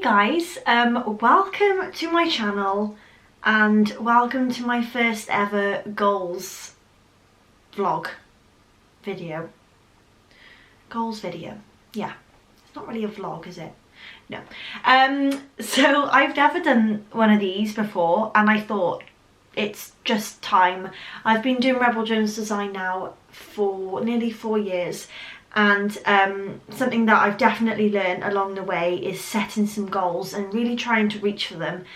guys, welcome to my channel and welcome to my first ever goals vlog video. Goals video, yeah. It's not really a vlog, is it? No. So I've never done one of these before and I thought it's just time. I've been doing Rebel Jones design now for nearly 4 years. And something that I've definitely learned along the way is setting some goals and really trying to reach for them.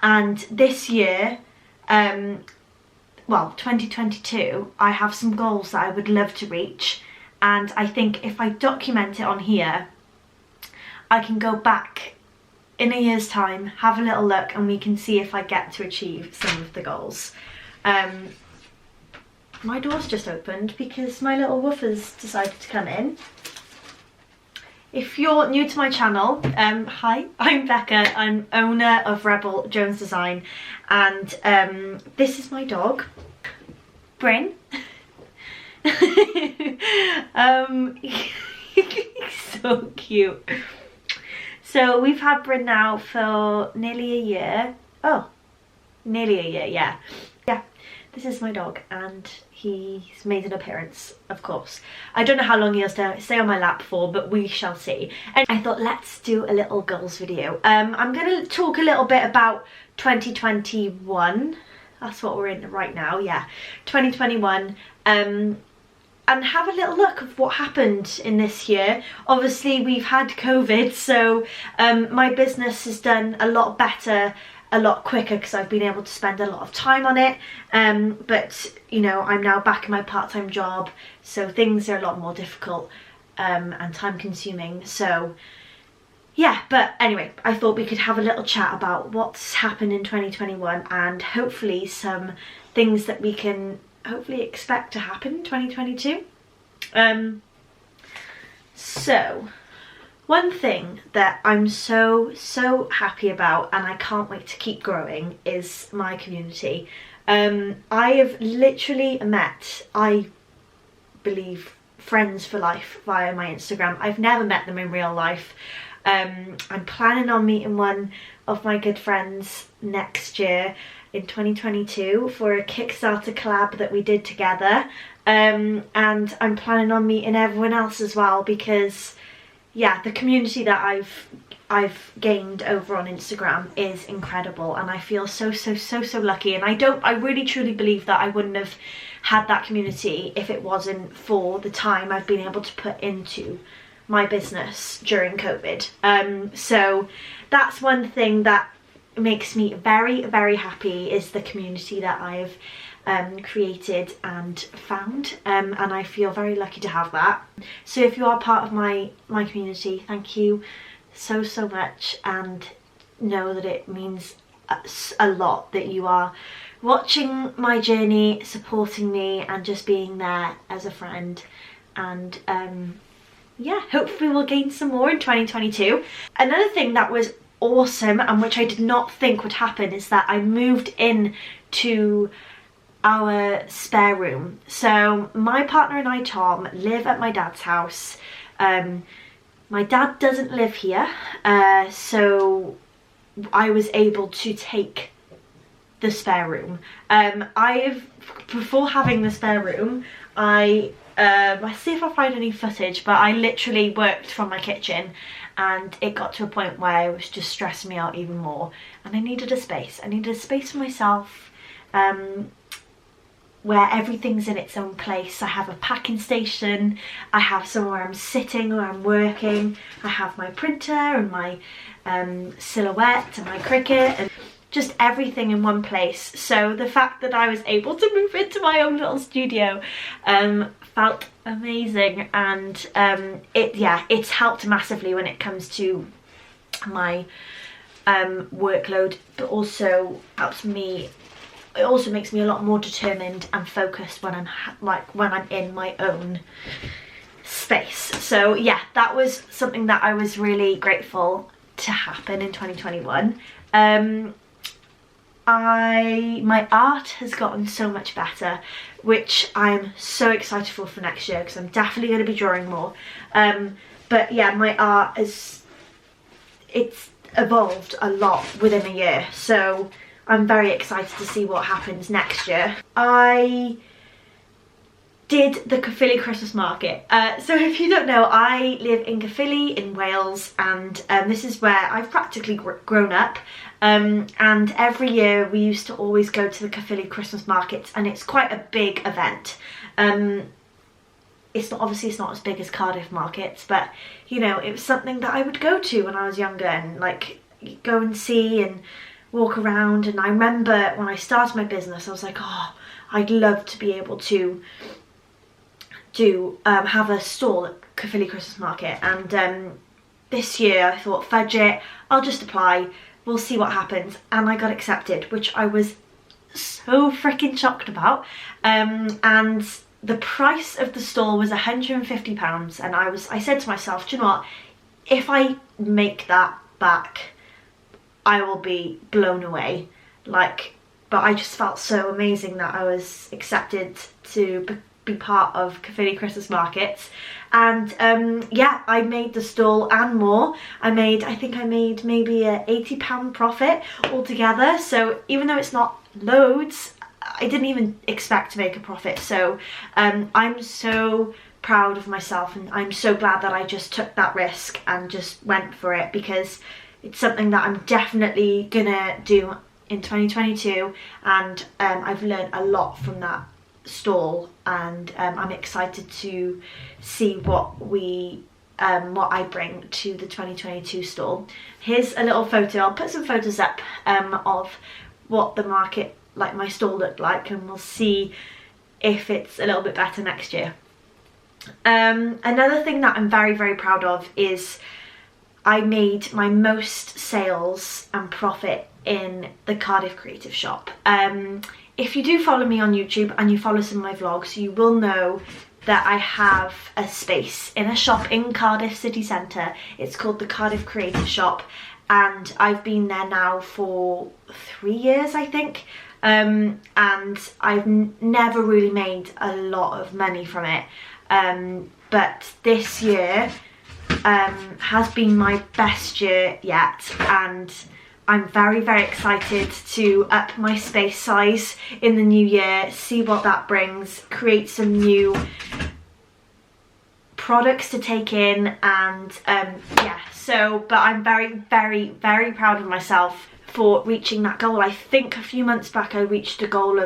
And this year, well, 2022, I have some goals that I would love to reach. And I think if I document it on here, I can go back in a year's time, have a little look, and we can see if I get to achieve some of the goals. My door's just opened because my little woofers decided to come in. If you're new to my channel, hi, I'm Becca. I'm owner of Rebel Jones Design, and this is my dog, Bryn. He's so cute. So we've had Bryn now for nearly a year. Oh, nearly a year, yeah. Yeah, this is my dog and he's made an appearance, of course. I don't know how long he'll stay on my lap for, but we shall see. And I thought, let's do a little goals video. I'm going to talk a little bit about 2021. That's what we're in right now, yeah. 2021. And have a little look of what happened in this year. Obviously, we've had COVID, so my business has done a lot better, a lot quicker, because I've been able to spend a lot of time on it. But, you know, I'm now back in my part-time job, so things are a lot more difficult and time-consuming. So, yeah, but anyway, I thought we could have a little chat about what's happened in 2021 and hopefully some things that we can hopefully expect to happen in 2022. So one thing that I'm so happy about and I can't wait to keep growing is my community. I have literally met, I believe, friends for life via my Instagram. I've never met them in real life. I'm planning on meeting one of my good friends next year in 2022 for a Kickstarter collab that we did together, and I'm planning on meeting everyone else as well, because yeah, the community that I've gained over on Instagram is incredible, and I feel so lucky. And I really truly believe that I wouldn't have had that community if it wasn't for the time I've been able to put into my business during COVID. So that's one thing that makes me very happy, is the community that I've created and found, and I feel very lucky to have that. So if you are part of my community, thank you so much, and know that it means a lot that you are watching my journey, supporting me, and just being there as a friend. And yeah, hopefully we'll gain some more in 2022. Another thing that was awesome, and which I did not think would happen, is that I moved in to our spare room. So my partner and I, Tom, live at my dad's house. My dad doesn't live here, so I was able to take the spare room. Before having the spare room, I see if I find any footage, but I literally worked from my kitchen, and it got to a point where it was just stressing me out even more, and I needed a space. I needed a space for myself, where everything's in its own place. I have a packing station, I have somewhere I'm sitting or I'm working, I have my printer and my silhouette and my Cricut, and just everything in one place. So the fact that I was able to move into my own little studio felt amazing, and it's helped massively when it comes to my workload, but also helps me. It also makes me a lot more determined and focused when I'm in my own space. So yeah, that was something that I was really grateful to happen in 2021. My art has gotten so much better, which I'm so excited for next year, because I'm definitely going to be drawing more. But yeah, my art is, evolved a lot within a year, so I'm very excited to see what happens next year. I did the Caerphilly Christmas market. So if you don't know, I live in Caerphilly in Wales, and this is where I've practically grown up. And every year we used to always go to the Caerphilly Christmas markets, and it's quite a big event. It's not as big as Cardiff markets, but you know, it was something that I would go to when I was younger, and like go and see and walk around. And I remember when I started my business, I was like, oh, I'd love to be able to have a stall at Caerphilly Christmas Market. And this year I thought, fudge it, I'll just apply, we'll see what happens. And I got accepted, which I was so freaking shocked about. And the price of the stall was £150, and I said to myself, do you know what, if I make that back, I will be blown away. Like, but I just felt so amazing that I was accepted to be part of Caerphilly Christmas markets. And yeah, I made the stall and more. I think I made maybe a £80 profit altogether. So even though it's not loads, I didn't even expect to make a profit. So I'm so proud of myself, and I'm so glad that I just took that risk and just went for it, because it's something that I'm definitely gonna do in 2022, and I've learned a lot from that stall, and I'm excited to see what I bring to the 2022 stall. Here's a little photo. I'll put some photos up of what the market, like my stall, looked like, and we'll see if it's a little bit better next year. Another thing that I'm very, very proud of is I made my most sales and profit in the Cardiff creative shop. If you do follow me on YouTube and you follow some of my vlogs, you will know that I have a space in a shop in Cardiff city centre. It's called the Cardiff Creative Shop, and I've been there now for 3 years, I think. And I've never really made a lot of money from it. But this year has been my best year yet, and I'm very, very excited to up my space size in the new year, see what that brings, create some new products to take in, and yeah, so, but I'm very, very, very proud of myself for reaching that goal. I think a few months back I reached a goal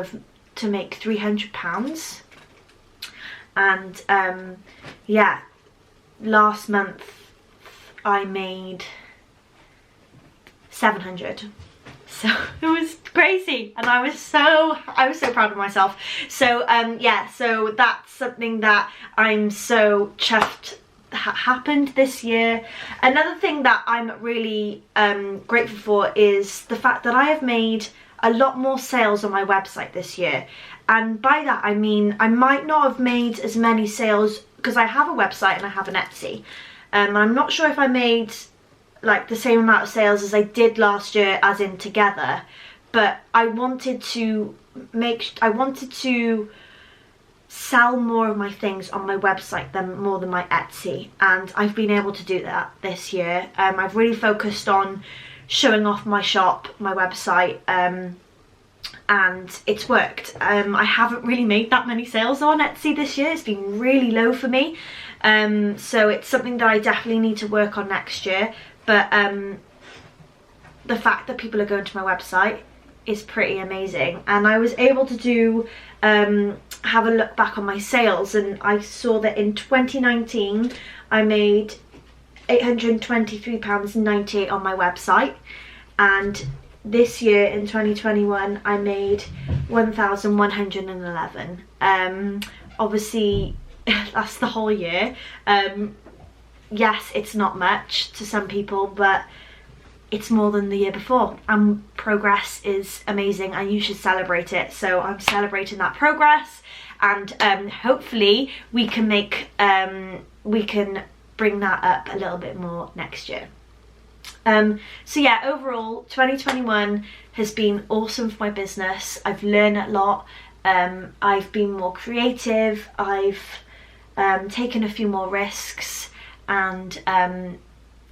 to make £300, and yeah, last month I made 700, so it was crazy, and I was so proud of myself. So yeah, so that's something that I'm so chuffed happened this year. Another thing that I'm really grateful for is the fact that I have made a lot more sales on my website this year, and by that I mean I might not have made as many sales because I have a website and I have an Etsy. I'm not sure if I made like the same amount of sales as I did last year, as in together, but I wanted to sell more of my things on my website more than my Etsy, and I've been able to do that this year. I've really focused on showing off my shop, my website, and it's worked. I haven't really made that many sales on Etsy this year. It's been really low for me, so it's something that I definitely need to work on next year. But the fact that people are going to my website is pretty amazing, and I was able to have a look back on my sales, and I saw that in 2019 I made £823.98 on my website, and this year in 2021 I made 1,111. Obviously that's the whole year. Yes, it's not much to some people, but it's more than the year before, and progress is amazing and you should celebrate it. So I'm celebrating that progress, and hopefully we can bring that up a little bit more next year. So yeah, overall 2021 has been awesome for my business. I've learned a lot. I've been more creative. I've taken a few more risks, and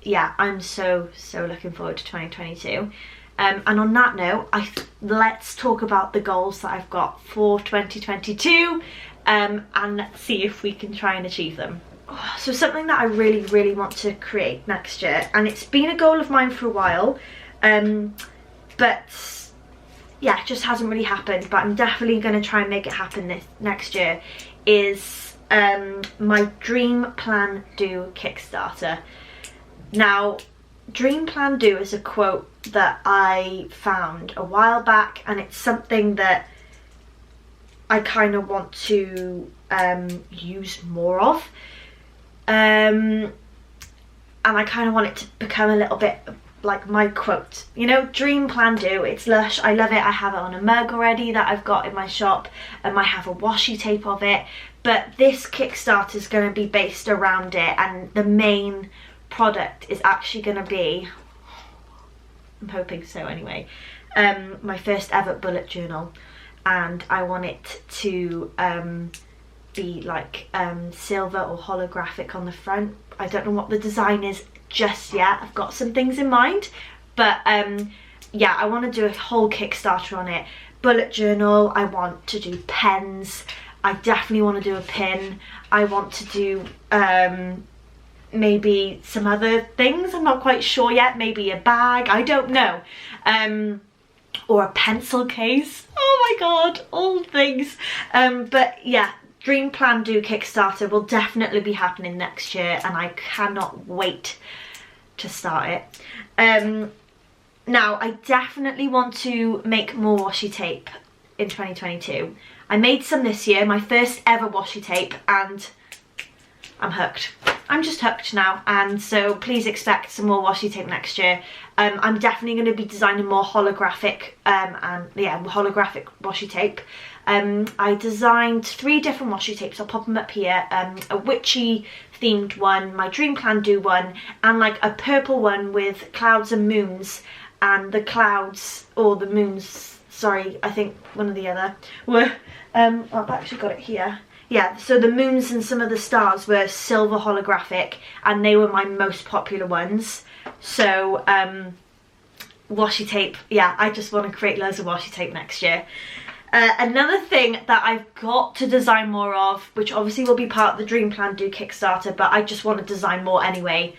yeah, I'm so looking forward to 2022. And on that note, let's talk about the goals that I've got for 2022, and let's see if we can try and achieve them. So something that I really want to create next year, and it's been a goal of mine for a while, but yeah, it just hasn't really happened, but I'm definitely going to try and make it happen next year, is my Dream Plan Do Kickstarter. Now, Dream Plan Do is a quote that I found a while back, and it's something that I kind of want to use more of, and I kind of want it to become a little bit like my quote, you know. Dream Plan Do, it's lush, I love it. I have it on a mug already that I've got in my shop, and I have a washi tape of it, but this Kickstarter is going to be based around it, and the main product is actually going to be, I'm hoping so anyway, my first ever bullet journal, and I want it to be like silver or holographic on the front. I don't know what the design is just yet. I've got some things in mind, but yeah, I want to do a whole Kickstarter on it. Bullet journal, I want to do pens, I definitely want to do a pin, I want to do maybe some other things, I'm not quite sure yet, maybe a bag, I don't know, or a pencil case. Oh my god, all things. But yeah, Dream Plan Do Kickstarter will definitely be happening next year, and I cannot wait to start it. Now, I definitely want to make more washi tape in 2022. I made some this year, my first ever washi tape, and I'm hooked. I'm just hooked now, and so please expect some more washi tape next year. I'm definitely going to be designing more holographic holographic washi tape. I designed 3 different washi tapes, I'll pop them up here, a witchy themed one, my Dream Plan Do one, and like a purple one with clouds and moons, and the clouds, or the moons, sorry, I think one or the other, were, I've actually got it here. Yeah, so the moons and some of the stars were silver holographic, and they were my most popular ones. So washi tape, yeah, I just want to create loads of washi tape next year. Another thing that I've got to design more of, which obviously will be part of the Dream Plan Do Kickstarter, but I just want to design more anyway,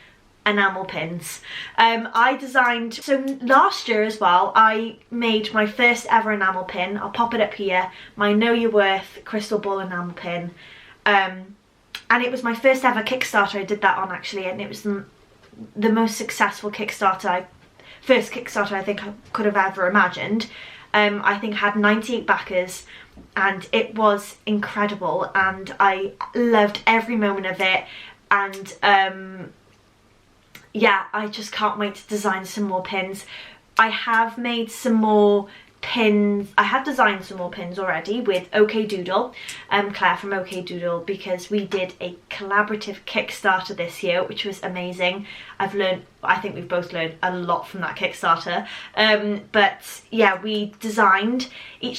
enamel pins. I designed, so last year as well, I made my first ever enamel pin. I'll pop it up here, my Know Your Worth crystal ball enamel pin, and it was my first ever Kickstarter I did that on, actually, and it was the most successful Kickstarter, first Kickstarter I think I could have ever imagined. I think had 98 backers, and it was incredible, and I loved every moment of it, and yeah, I just can't wait to design some more pins. I have made some more pins, I have designed some more pins already with OK Doodle, Claire from OK Doodle, because we did a collaborative Kickstarter this year, which was amazing. I've learned, I think we've both learned a lot from that Kickstarter, but yeah, we each designed a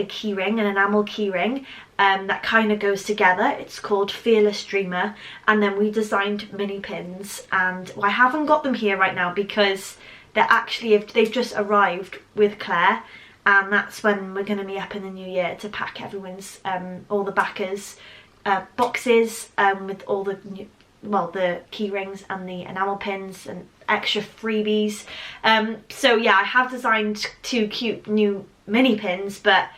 keyring, an enamel keyring, that kind of goes together. It's called Fearless Dreamer, and then we designed mini pins, and I haven't got them here right now because they've just arrived with Claire, and that's when we're going to be up in the new year to pack everyone's, all the backers, boxes, with all the the key rings and the enamel pins and extra freebies. So yeah, I have designed 2 cute new mini pins, but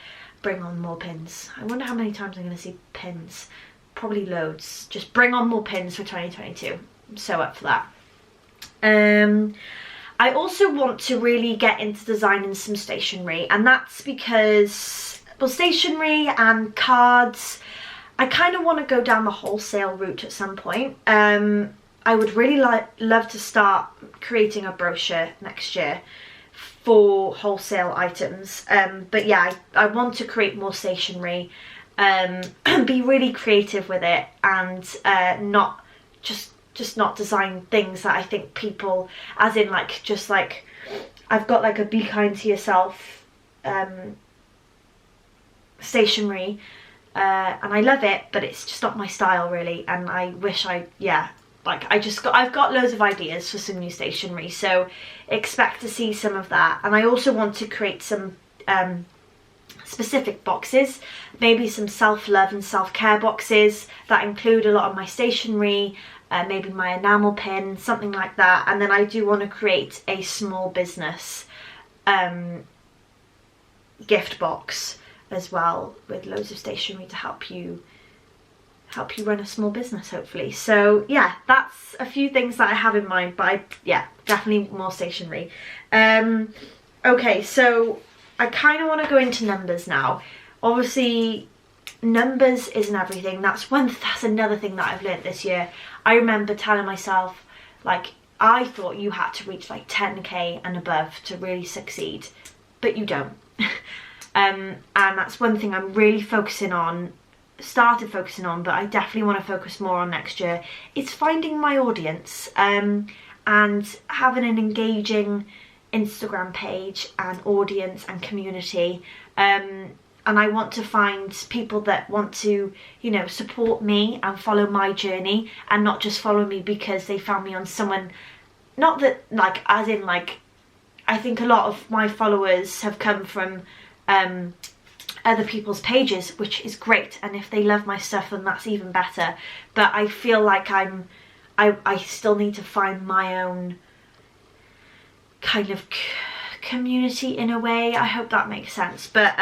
bring on more pins. I wonder how many times I'm going to see pins. Probably loads. Just bring on more pins for 2022. I'm so up for that. I also want to really get into designing some stationery, and that's because, well, stationery and cards, I kind of want to go down the wholesale route at some point. I would really love to start creating a brochure next year for wholesale items, but yeah, I want to create more stationery, be really creative with it, and not just not design things that I think people, as in like, just like, I've got like a Be Kind to Yourself stationery, and I love it, but it's just not my style really, and I wish like I've got loads of ideas for some new stationery, so expect to see some of that. And I also want to create some specific boxes, maybe some self-love and self-care boxes that include a lot of my stationery, maybe my enamel pin, something like that. And then I do want to create a small business gift box as well, with loads of stationery to help you run a small business, hopefully. So yeah, that's a few things that I have in mind, but yeah, definitely more stationery. Okay, so I kind of want to go into numbers now. Obviously, numbers isn't everything. That's another thing that I've learned this year. I remember telling myself, like, I thought you had to reach like 10k and above to really succeed, but you don't. And that's one thing I'm really started focusing on, but I definitely want to focus more on next year. It's finding my audience and having an engaging Instagram page and audience and community. And I want to find people that want to, you know, support me and follow my journey, and not just follow me because they found me on someone, not that like as in like, I think a lot of my followers have come from other people's pages, which is great, and if they love my stuff then that's even better. But I feel like I still need to find my own kind of community in a way. I hope that makes sense. But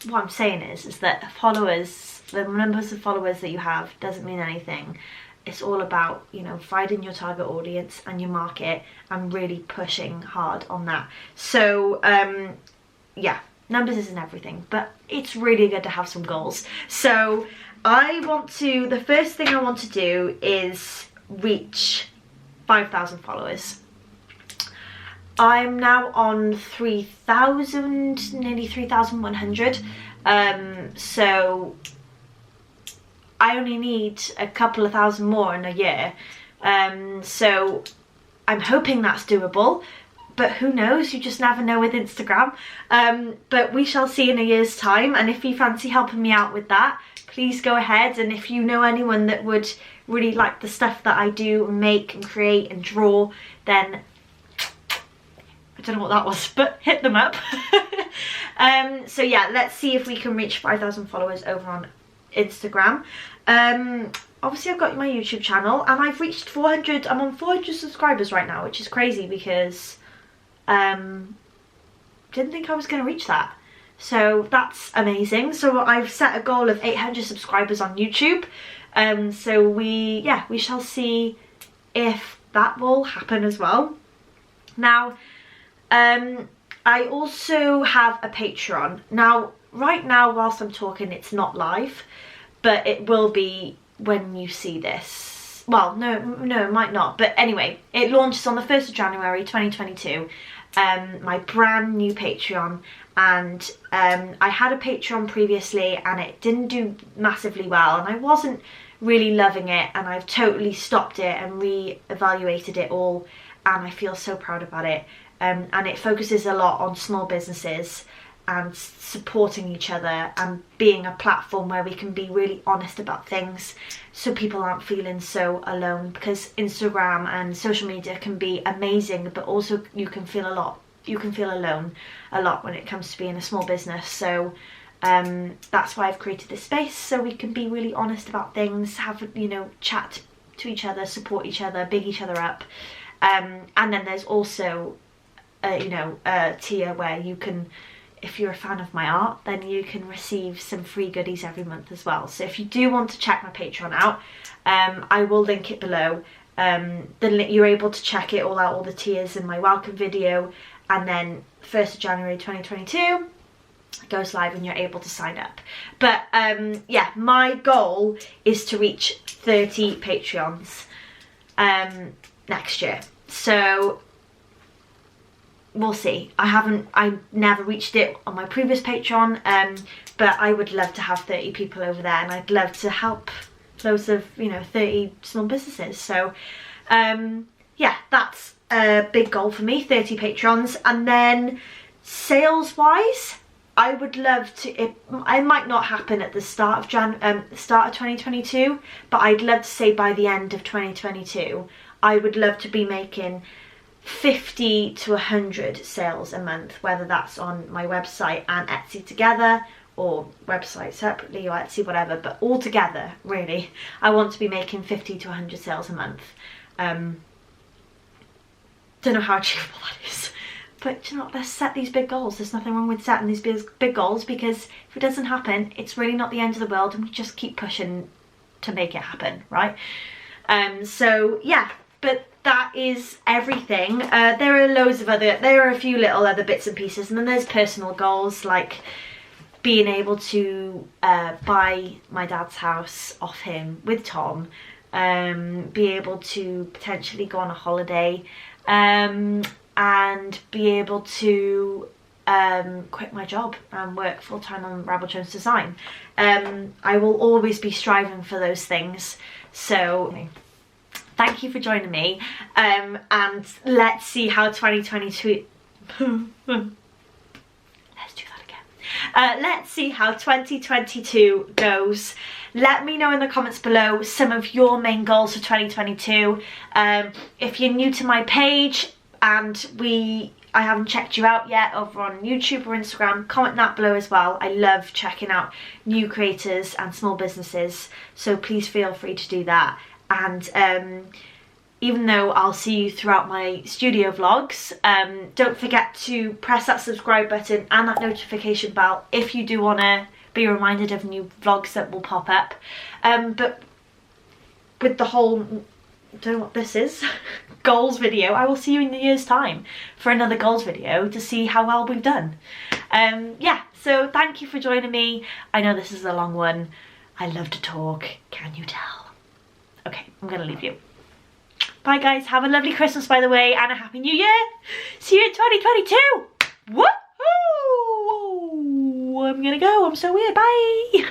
what I'm saying is that followers, the numbers of followers that you have doesn't mean anything. It's all about, you know, finding your target audience and your market and really pushing hard on that. So yeah, numbers isn't everything, but it's really good to have some goals. So the first thing I want to do is reach 5,000 followers. I'm now on 3,000, nearly 3,100. So I only need a couple of thousand more in a year. So I'm hoping that's doable. But who knows, you just never know with Instagram. But we shall see in a year's time. And if you fancy helping me out with that, please go ahead. And if you know anyone that would really like the stuff that I do and make and create and draw, then I don't know what that was, but hit them up. So yeah, let's see if we can reach 5,000 followers over on Instagram. Obviously I've got my YouTube channel and I've reached 400, I'm on 400 subscribers right now, which is crazy because didn't think I was going to reach that. So that's amazing. So I've set a goal of 800 subscribers on YouTube. So we shall see if that will happen as well. Now, I also have a Patreon. Now, right now, whilst I'm talking, it's not live, but it will be when you see this. Well, no, it might not. But anyway, it launches on the 1st of January 2022. My brand new Patreon. And I had a Patreon previously and it didn't do massively well. And I wasn't really loving it. And I've totally stopped it and re-evaluated it all. And I feel so proud about it. And it focuses a lot on small businesses and supporting each other and being a platform where we can be really honest about things so people aren't feeling so alone, because Instagram and social media can be amazing, but also you can feel alone a lot when it comes to being a small business. So that's why I've created this space, so we can be really honest about things, have, you know, chat to each other, support each other, big each other up. And then there's also a tier where you can, if you're a fan of my art, then you can receive some free goodies every month as well. So if you do want to check my Patreon out, I will link it below. You're able to check it all out, all the tiers in my welcome video, and then 1st of January 2022 it goes live and you're able to sign up. But yeah, my goal is to reach 30 Patreons next year. So we'll see. I never reached it on my previous Patreon, but I would love to have 30 people over there, and I'd love to help loads of, 30 small businesses. So yeah, that's a big goal for me, 30 patrons. And then sales wise, I would love to, it might not happen at the start of 2022, but I'd love to say by the end of 2022, I would love to be making 50 to 100 sales a month, whether that's on my website and Etsy together, or website separately, or Etsy, whatever, but all together, really. I want to be making 50 to 100 sales a month. Don't know how achievable that is. But you know, let's set these big goals. There's nothing wrong with setting these big goals, because if it doesn't happen, it's really not the end of the world, and we just keep pushing to make it happen, right? So yeah, but that is everything. There are a few little other bits and pieces, and then there's personal goals, like being able to buy my dad's house off him with Tom, be able to potentially go on a holiday, and be able to quit my job and work full-time on Rebel Jones Design. I will always be striving for those things. So thank you for joining me, and let's see how 2022 let's see how 2022 goes. Let me know in the comments below some of your main goals for 2022. If you're new to my page and I haven't checked you out yet over on YouTube or Instagram, comment that below as well. I love checking out new creators and small businesses, so please feel free to do that. And even though I'll see you throughout my studio vlogs, don't forget to press that subscribe button and that notification bell if you do want to be reminded of new vlogs that will pop up. But with the whole, don't know what this is, goals video, I will see you in a year's time for another goals video to see how well we've done. Yeah, so thank you for joining me. I know this is a long one. I love to talk, can you tell? Okay, I'm gonna leave you. Bye guys, have a lovely Christmas by the way, and a happy new year. See you in 2022. Woohoo! I'm gonna go, I'm so weird, bye.